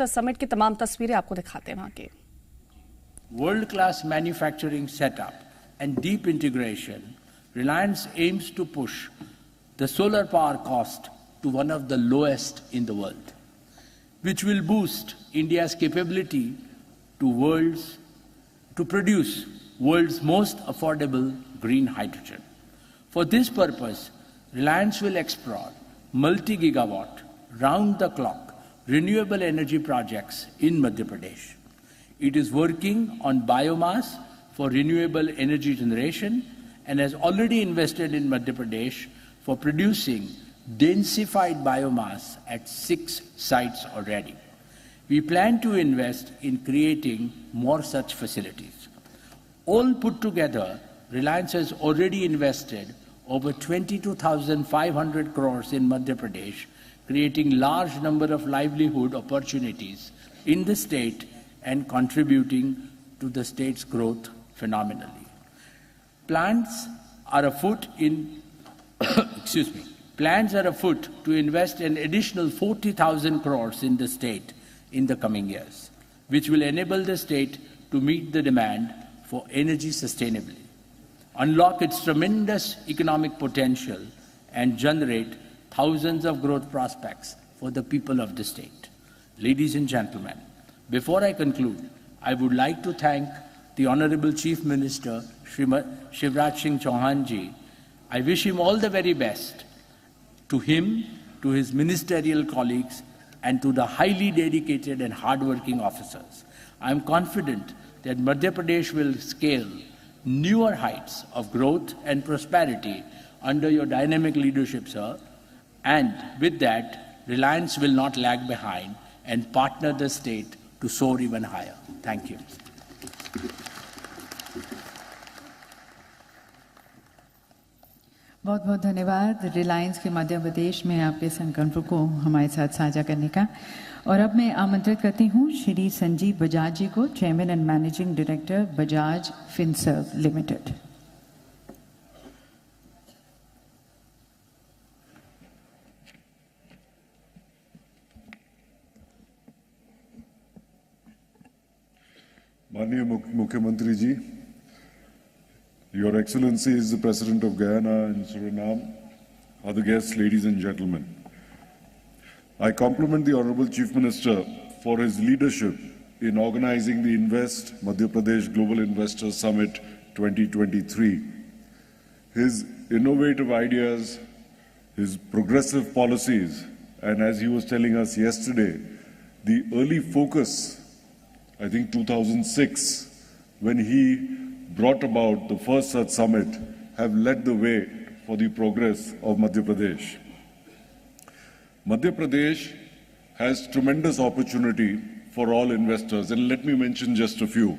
Summit की तमाम तस्वीरें आपको दिखाते हैं वहां की। World-class manufacturing setup and deep integration, Reliance aims to push the solar power cost to one of the lowest in the world, which will boost India's capability to produce world's most affordable green hydrogen. For this purpose, Reliance will explore multi-gigawatt, round-the-clock renewable energy projects in Madhya Pradesh. It is working on biomass for renewable energy generation and has already invested in Madhya Pradesh for producing densified biomass at 6 sites already. We plan to invest in creating more such facilities. All put together, Reliance has already invested over 22,500 crores in Madhya Pradesh, creating large number of livelihood opportunities in the state and contributing to the state's growth phenomenally. Plans are afoot to invest an additional 40,000 crores in the state in the coming years, which will enable the state to meet the demand for energy sustainably, unlock its tremendous economic potential, and generate thousands of growth prospects for the people of the state. Ladies and gentlemen, before I conclude, I would like to thank the Honorable Chief Minister, Shivraj Singh Chauhan ji. I wish him all the very best. To him, to his ministerial colleagues, and to the highly dedicated and hardworking officers. I am confident that Madhya Pradesh will scale newer heights of growth and prosperity under your dynamic leadership, sir. And with that, Reliance will not lag behind and partner the state to soar even higher. Thank you. बहुत बहुत धन्यवाद रिलायंस के मध्य प्रदेश में आपके संकल्प को हमारे साथ साझा करने का। और अब मैं आमंत्रित करती हूं श्री संजीव बजाज जी को, chairman and managing director Bajaj Finserv limited. माननीय मुख्यमंत्री जी, Your Excellencies, the President of Guyana and Suriname, other guests, ladies and gentlemen. I compliment the Honorable Chief Minister for his leadership in organizing the Invest Madhya Pradesh Global Investor Summit 2023. His innovative ideas, his progressive policies, and as he was telling us yesterday, the early focus, I think 2006, when he brought about the first such summit, have led the way for the progress of Madhya Pradesh. Madhya Pradesh has tremendous opportunity for all investors, and let me mention just a few.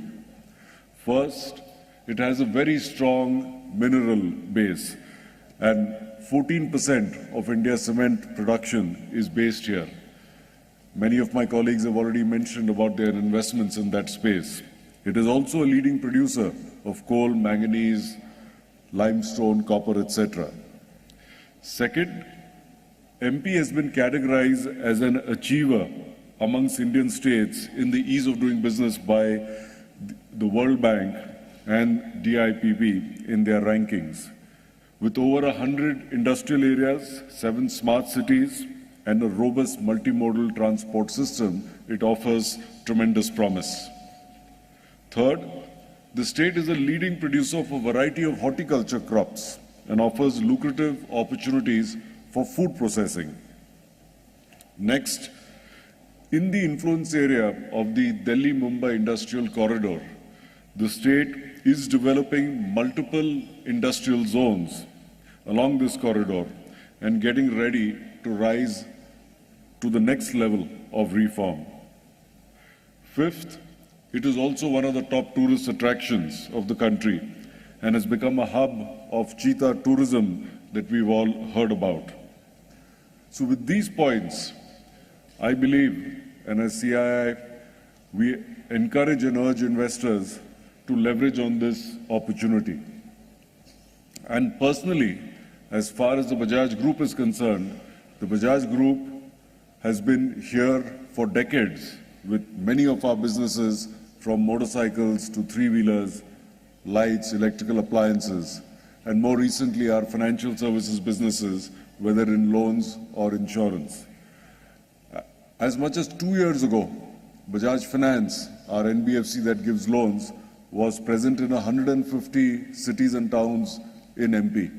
First, it has a very strong mineral base, and 14% of India's cement production is based here. Many of my colleagues have already mentioned about their investments in that space. It is also a leading producer of coal, manganese, limestone, copper, etc. Second, MP has been categorized as an achiever amongst Indian states in the ease of doing business by the World Bank and DIPP in their rankings. With over 100 industrial areas, 7 smart cities, and a robust multimodal transport system, it offers tremendous promise. Third, the state is a leading producer of a variety of horticulture crops and offers lucrative opportunities for food processing. Next, in the influence area of the Delhi-Mumbai Industrial Corridor, the state is developing multiple industrial zones along this corridor and getting ready to rise to the next level of reform. Fifth, it is also one of the top tourist attractions of the country and has become a hub of cheetah tourism that we've all heard about. So with these points, I believe, and as CII, we encourage and urge investors to leverage on this opportunity. And personally, as far as the Bajaj Group is concerned, the Bajaj Group has been here for decades with many of our businesses from motorcycles to three-wheelers, lights, electrical appliances, and more recently our financial services businesses, whether in loans or insurance. As much as 2 years ago, Bajaj Finance, our NBFC that gives loans, was present in 150 cities and towns in MP.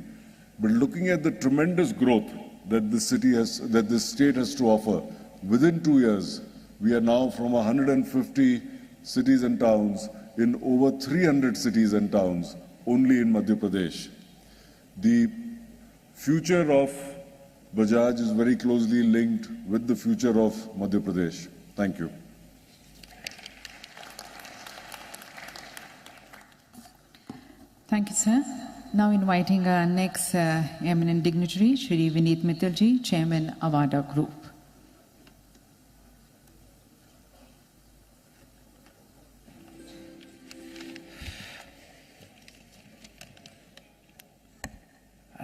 But looking at the tremendous growth that this state has to offer, within 2 years, we are now from 150 cities and towns in over 300 cities and towns only in Madhya Pradesh. The future of Bajaj is very closely linked with the future of Madhya Pradesh. Thank you. Thank you, sir. Now inviting our next eminent dignitary, Shri Vineet Mittalji, Chairman, Avada Group.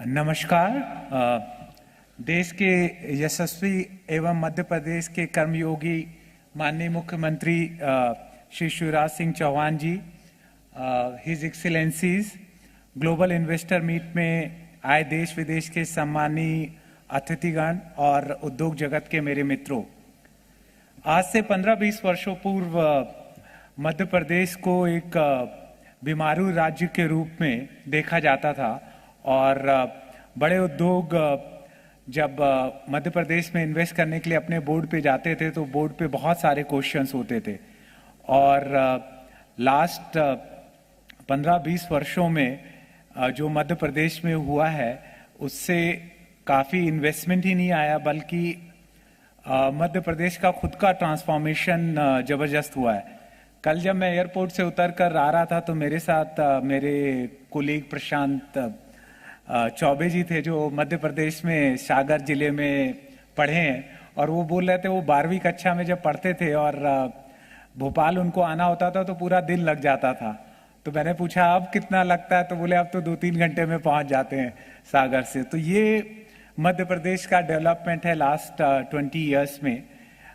नमस्कार। देश के यशस्वी एवं मध्य प्रदेश के कर्मयोगी माननीय मुख्यमंत्री श्री शिवराज सिंह चौहान जी, his एक्सीलेंसीज, global investor meet में आए देश विदेश के सम्मानीय अतिथिगण और उद्योग जगत के मेरे मित्रों, आज से 15-20 वर्षों पूर्व मध्य प्रदेश को एक बीमारू राज्य के रूप में देखा जाता था और बड़े उद्योग जब मध्य प्रदेश में इन्वेस्ट करने के लिए अपने बोर्ड पे जाते थे तो बोर्ड पे बहुत सारे क्वेश्चंस होते थे और लास्ट 15-20 वर्षों में जो मध्य प्रदेश में हुआ है उससे काफ़ी इन्वेस्टमेंट ही नहीं आया, बल्कि मध्य प्रदेश का खुद का ट्रांसफॉर्मेशन ज़बरदस्त हुआ है। कल जब मैं एयरपोर्ट से उतर कर आ रहा था तो मेरे साथ मेरे कोलीग प्रशांत चौबे जी थे जो मध्य प्रदेश में सागर जिले में पढ़े हैं, और वो बोल रहे थे वो 12वीं कक्षा में जब पढ़ते थे और भोपाल उनको आना होता था तो पूरा दिन लग जाता था। तो मैंने पूछा अब कितना लगता है, तो बोले अब तो 2-3 घंटे में पहुंच जाते हैं सागर से। तो ये मध्य प्रदेश का डेवलपमेंट है लास्ट 20 इयर्स में।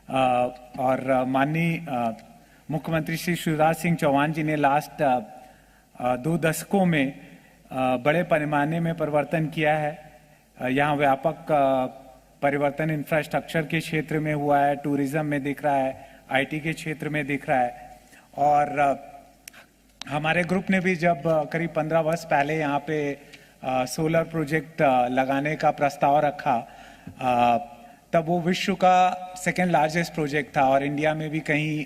और माननीय मुख्यमंत्री श्री शिवराज सिंह चौहान जी ने लास्ट 2 दशकों में बड़े पैमाने में परिवर्तन किया है। यहाँ व्यापक परिवर्तन इंफ्रास्ट्रक्चर के क्षेत्र में हुआ है, टूरिज्म में दिख रहा है, आईटी के क्षेत्र में दिख रहा है। और हमारे ग्रुप ने भी जब करीब 15 वर्ष पहले यहाँ पे सोलर प्रोजेक्ट लगाने का प्रस्ताव रखा, तब वो विश्व का 2nd लार्जेस्ट प्रोजेक्ट था और इंडिया में भी कहीं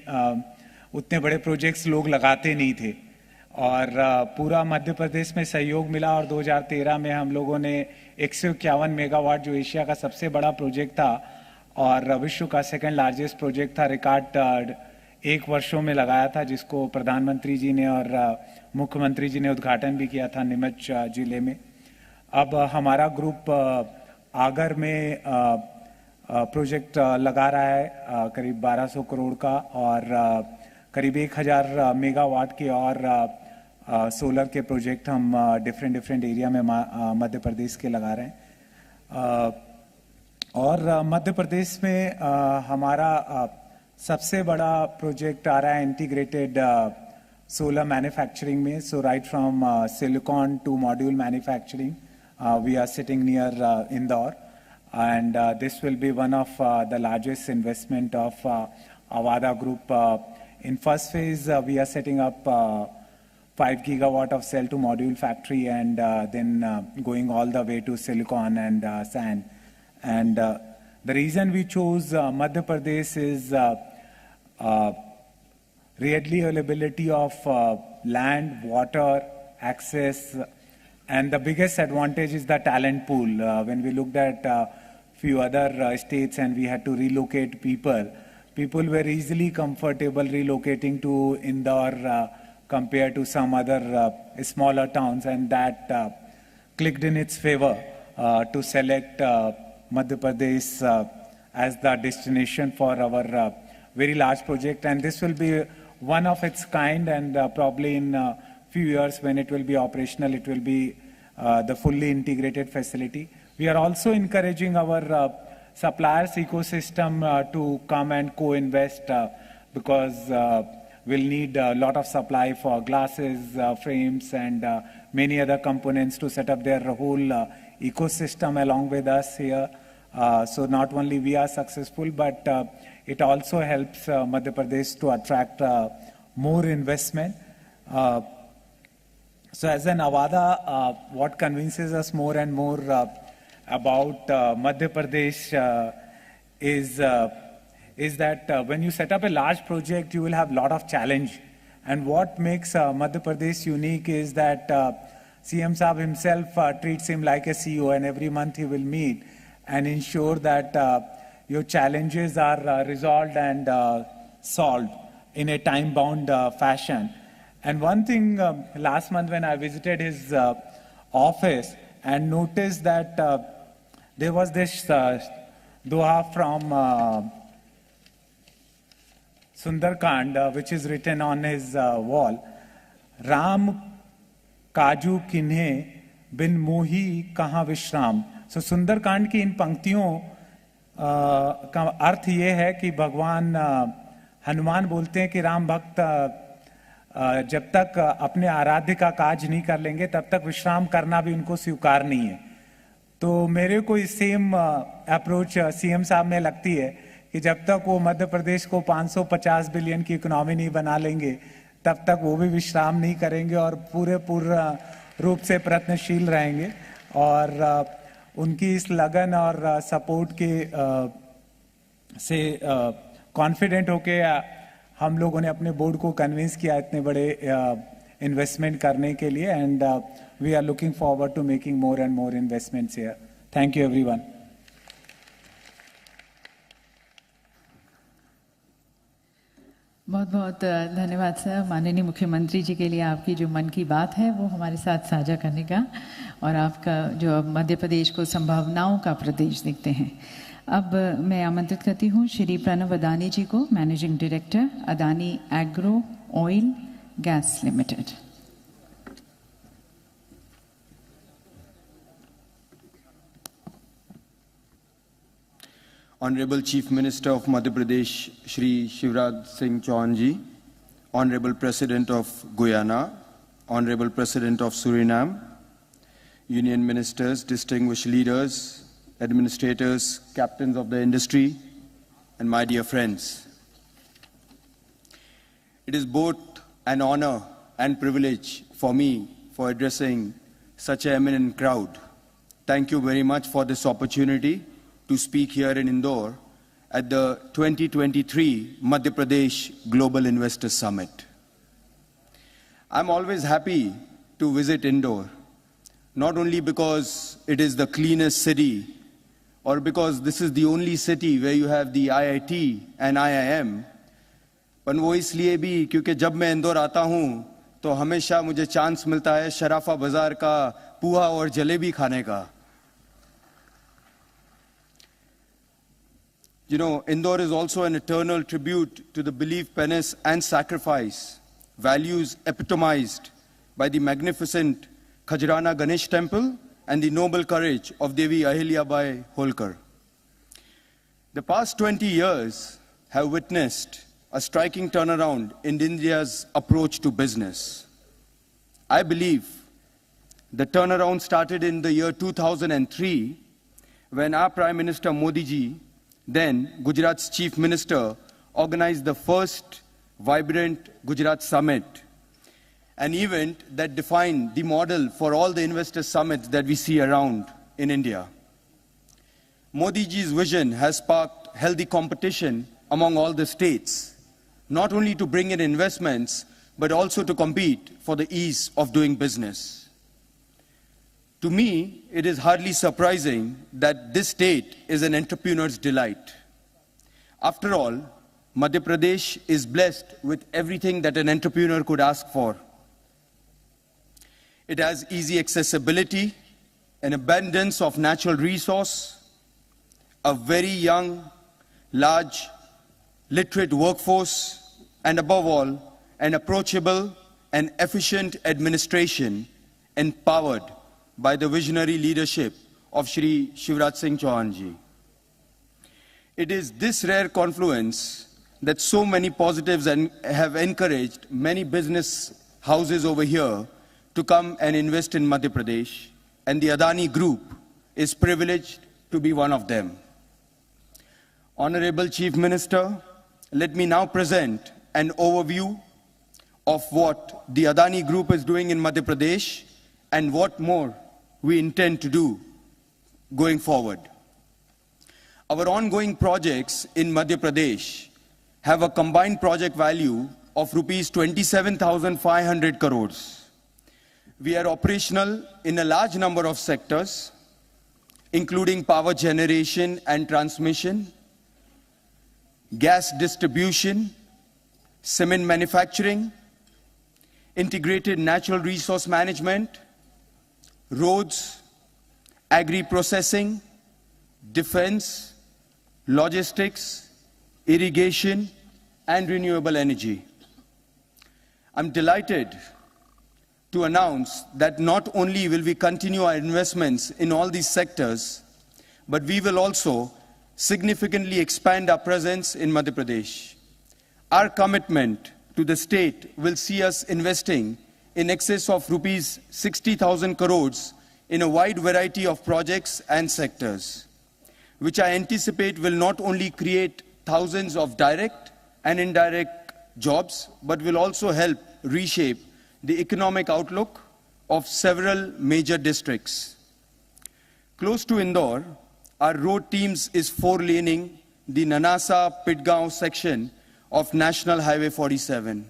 उतने बड़े प्रोजेक्ट्स लोग लगाते नहीं थे। और पूरा मध्य प्रदेश में सहयोग मिला और 2013 में हम लोगों ने 151 मेगावाट, जो एशिया का सबसे बड़ा प्रोजेक्ट था और विश्व का 2nd लार्जेस्ट प्रोजेक्ट था, रिकॉर्ड 1 वर्षों में लगाया था, जिसको प्रधानमंत्री जी ने और मुख्यमंत्री जी ने उद्घाटन भी किया था नीमच जिले में। अब हमारा ग्रुप आगर में प्रोजेक्ट लगा रहा है करीब 1200 करोड़ का और करीब 1000 मेगावाट के और सोलर के प्रोजेक्ट हम डिफरेंट एरिया में मध्य प्रदेश के लगा रहे हैं। और मध्य प्रदेश में हमारा सबसे बड़ा प्रोजेक्ट आ रहा है इंटीग्रेटेड सोलर मैन्युफैक्चरिंग में। So right from silicon to module manufacturing we are sitting near Indore, and this will be one of the largest investment of Avada Group. In first phase, we are setting up 5 gigawatt of cell to module factory and then going all the way to silicon and sand. And the reason we chose Madhya Pradesh is readily availability of land, water, access, and the biggest advantage is the talent pool. When we looked at few other states and we had to relocate people were easily comfortable relocating to Indore compared to some other smaller towns, and that clicked in its favor to select Madhya Pradesh as the destination for our very large project. And this will be one of its kind, and probably in few years when it will be operational, it will be the fully integrated facility. We are also encouraging our suppliers ecosystem to come and co-invest because we'll need a lot of supply for glasses, frames, and many other components to set up their whole ecosystem along with us here. So not only we are successful, but it also helps Madhya Pradesh to attract more investment. So as an Avada, what convinces us more and more about Madhya Pradesh is that when you set up a large project, you will have a lot of challenge. And what makes Madhya Pradesh unique is that CM Saab himself treats him like a CEO, and every month he will meet and ensure that your challenges are resolved and solved in a time-bound fashion. And one thing, last month when I visited his office and noticed that there was this doha from Sundarkand, which is written on his wall, Ram Kaju Kinhe bin Mohi Kaha Vishram. So Sundarkand की इन पंक्तियों का अर्थ ये है कि भगवान हनुमान बोलते हैं कि राम भक्त जब तक अपने आराध्य का काज नहीं कर लेंगे तब तक विश्राम करना भी उनको स्वीकार नहीं है. तो मेरे को इस सेम अप्रोच सीएम साहब में लगती है कि जब तक वो मध्य प्रदेश को 550 बिलियन की इकोनॉमी नहीं बना लेंगे तब तक वो भी विश्राम नहीं करेंगे और पूर्ण रूप से प्रयत्नशील रहेंगे. और उनकी इस लगन और सपोर्ट के से कॉन्फिडेंट होके हम लोगों ने अपने बोर्ड को कन्विंस किया इतने बड़े इन्वेस्टमेंट करने के लिए. And we are looking forward to making more and more investments here. Thank you everyone. बहुत बहुत धन्यवाद सर, माननीय मुख्यमंत्री जी के लिए आपकी जो मन की बात है वो हमारे साथ साझा करने का, और आपका जो मध्य प्रदेश को संभावनाओं का प्रदेश दिखते हैं. अब मैं आमंत्रित करती हूँ श्री प्रणव अदानी जी को, managing director Adani agro oil gas limited. Honorable Chief Minister of Madhya Pradesh, Shri Shivraj Singh Chauhan Ji, Honorable President of Guyana, Honorable President of Suriname, Union Ministers, distinguished leaders, administrators, captains of the industry, and my dear friends. It is both an honor and privilege for me for addressing such an eminent crowd. Thank you very much for this opportunity to speak here in Indore at the 2023 Madhya Pradesh Global Investor Summit. I'm always happy to visit Indore, not only because it is the cleanest city or because this is the only city where you have the IIT and IIM, पर वो इसलिए भी क्योंकि जब मैं इंदौर आता हूँ तो हमेशा मुझे चांस मिलता है शराफा बाजार का पुआ और जलेबी खाने का. You know, Indore is also an eternal tribute to the belief, penance, and sacrifice, values epitomized by the magnificent Khajrana Ganesh temple and the noble courage of Devi Ahilyabai Holkar. The past 20 years have witnessed a striking turnaround in India's approach to business. I believe the turnaround started in the year 2003 when our Prime Minister Modi ji, then Gujarat's Chief Minister, organized the first vibrant Gujarat Summit, an event that defined the model for all the investor summits that we see around in India. Modi ji's vision has sparked healthy competition among all the states, not only to bring in investments, but also to compete for the ease of doing business. To me, it is hardly surprising that this state is an entrepreneur's delight. After all, Madhya Pradesh is blessed with everything that an entrepreneur could ask for. It has easy accessibility, an abundance of natural resource, a very young, large, literate workforce, and above all, an approachable and efficient administration empowered by the visionary leadership of Shri Shivraj Singh Chauhan Ji. It is this rare confluence that so many positives and have encouraged many business houses over here to come and invest in Madhya Pradesh, and the Adani Group is privileged to be one of them. Honorable Chief Minister, let me now present an overview of what the Adani Group is doing in Madhya Pradesh and what more we intend to do going forward. Our ongoing projects in Madhya Pradesh have a combined project value of rupees 27,500 crores. We are operational in a large number of sectors, including power generation and transmission, gas distribution, cement manufacturing, integrated natural resource management, roads, agri-processing, defense, logistics, irrigation, and renewable energy. I'm delighted to announce that not only will we continue our investments in all these sectors, but we will also significantly expand our presence in Madhya Pradesh. Our commitment to the state will see us investing in excess of rupees 60,000 crores in a wide variety of projects and sectors, which I anticipate will not only create thousands of direct and indirect jobs, but will also help reshape the economic outlook of several major districts. Close to Indore, our road teams is four-laning the Nanasa-Pitgaon section of National Highway 47.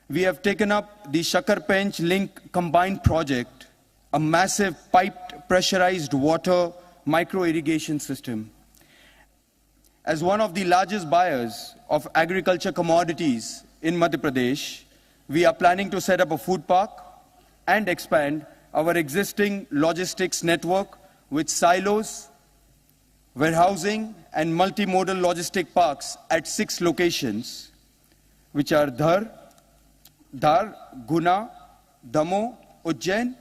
We have taken up the Shakarpench Link Combined Project, a massive piped pressurized water micro-irrigation system. As one of the largest buyers of agriculture commodities in Madhya Pradesh, we are planning to set up a food park and expand our existing logistics network with silos, warehousing, and multimodal logistic parks at 6 locations, which are Dhar, Guna, Damo, Ujjain,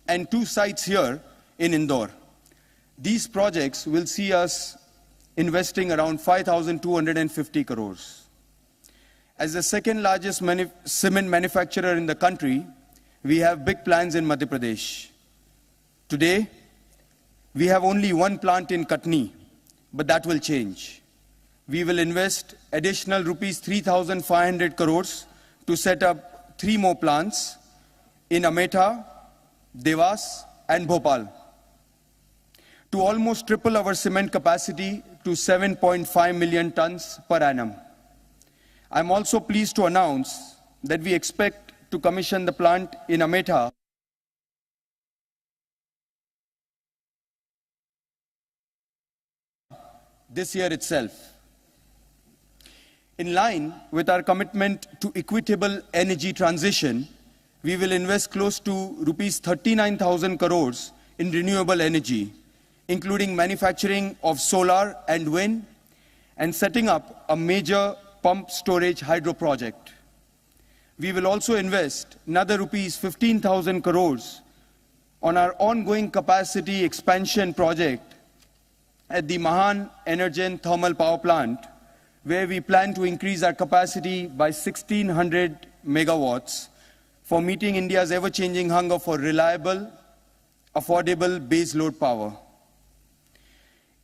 and 2 sites here in Indore. These projects will see us investing around 5,250 crores. As the second largest cement manufacturer in the country, we have big plans in Madhya Pradesh. Today, we have only one plant in Katni, but that will change. We will invest additional rupees 3,500 crores to set up 3 more plants in Ametha, Devas, and Bhopal, to almost triple our cement capacity to 7.5 million tons per annum. I'm also pleased to announce that we expect to commission the plant in Ametha this year itself. In line with our commitment to equitable energy transition, we will invest close to rupees 39,000 crores in renewable energy, including manufacturing of solar and wind, and setting up a major pump storage hydro project. We will also invest another rupees 15,000 crores on our ongoing capacity expansion project at the Mahan Energen thermal power plant, where we plan to increase our capacity by 1,600 megawatts for meeting India's ever-changing hunger for reliable, affordable baseload power.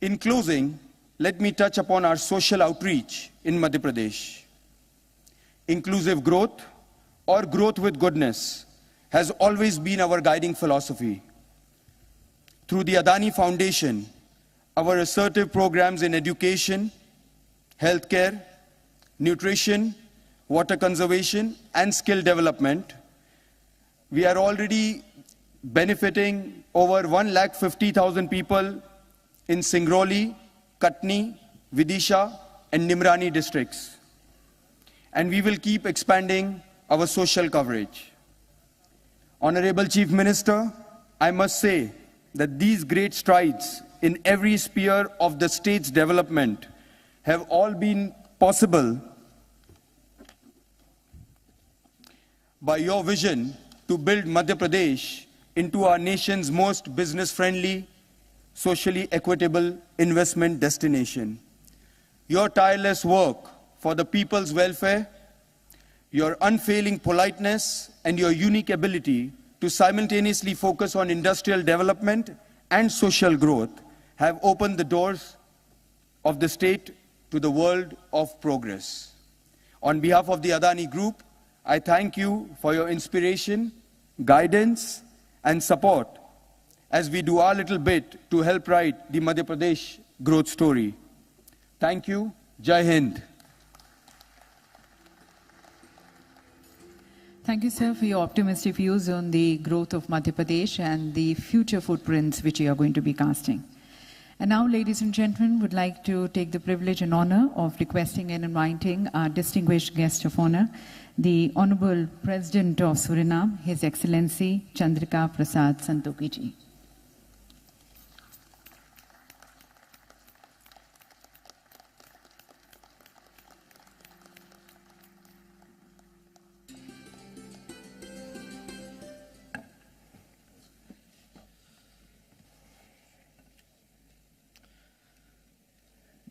In closing, let me touch upon our social outreach in Madhya Pradesh. Inclusive growth, or growth with goodness, has always been our guiding philosophy. Through the Adani Foundation, our assertive programs in education, healthcare, nutrition, water conservation, and skill development, we are already benefiting over 150,000 people in Singrauli, Katni, Vidisha, and Nimrani districts. And we will keep expanding our social coverage. Honorable Chief Minister, I must say that these great strides in every sphere of the state's development have all been possible by your vision to build Madhya Pradesh into our nation's most business-friendly, socially equitable investment destination. Your tireless work for the people's welfare, your unfailing politeness, and your unique ability to simultaneously focus on industrial development and social growth have opened the doors of the state to the world of progress. On behalf of the Adani Group, I thank you for your inspiration, guidance, and support as we do our little bit to help write the Madhya Pradesh growth story. Thank you. Jai Hind. Thank you, sir, for your optimistic views on the growth of Madhya Pradesh and the future footprints which you are going to be casting. And now, ladies and gentlemen, would like to take the privilege and honor of requesting and inviting our distinguished guest of honor, the Honorable President of Suriname, His Excellency Chandrika Prasad Santokhi ji.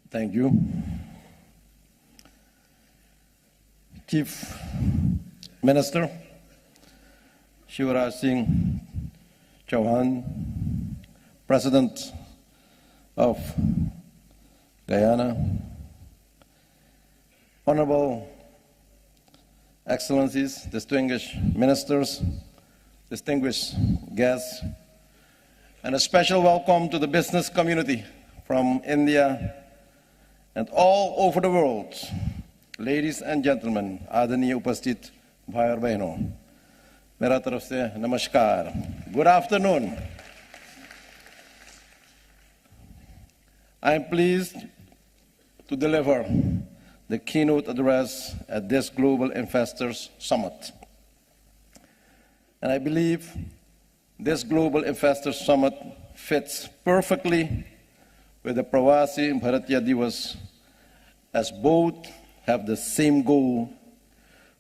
Thank you. Chief Minister Shivraj Singh Chauhan, President of Guyana, Honorable Excellencies, distinguished ministers, distinguished guests, and a special welcome to the business community from India and all over the world. Ladies and gentlemen, आदरणीय उपस्थित भाई और बहनों, मेरा तरफ से नमस्कार. Good afternoon. I am pleased to deliver the keynote address at this Global Investors Summit. And I believe this Global Investors Summit fits perfectly with the Pravasi Bharatiya Divas, as both have the same goal: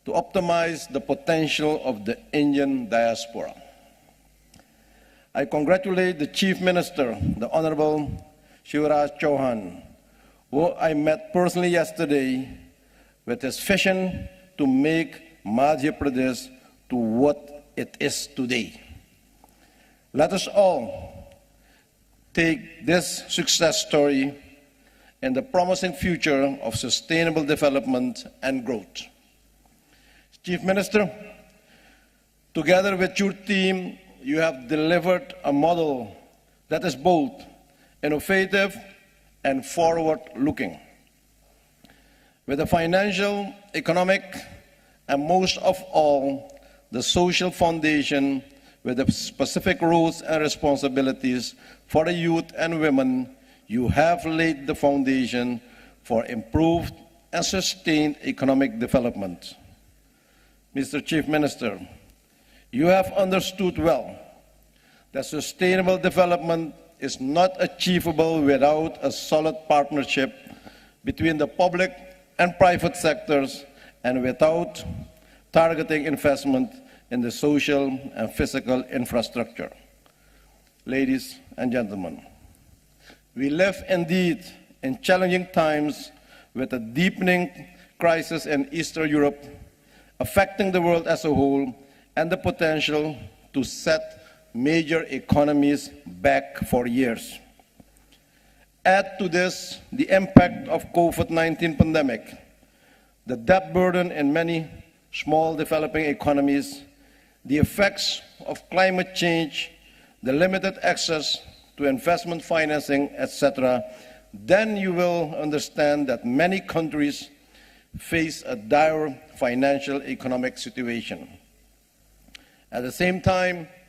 to optimize the potential of the Indian diaspora. I congratulate the Chief Minister, the Honorable Shivraj Chauhan, who I met personally yesterday, with his vision to make Madhya Pradesh to what it is today. Let us all take this success story and the promising future of sustainable development and growth. Chief Minister, together with your team, you have delivered a model that is both innovative and forward-looking. With the financial, economic, and most of all, the social foundation with the specific roles and responsibilities for the youth and women, you have laid the foundation for improved and sustained economic development. Mr. Chief Minister, you have understood well that sustainable development is not achievable without a solid partnership between the public and private sectors and without targeting investment in the social and physical infrastructure. Ladies and gentlemen, we live indeed in challenging times with a deepening crisis in Eastern Europe affecting the world as a whole and the potential to set major economies back for years. Add to this the impact of COVID-19 pandemic, the debt burden in many small developing economies, the effects of climate change, the limited access to investment financing, etc., then you will understand that many countries face a dire financial economic situation. At the same time,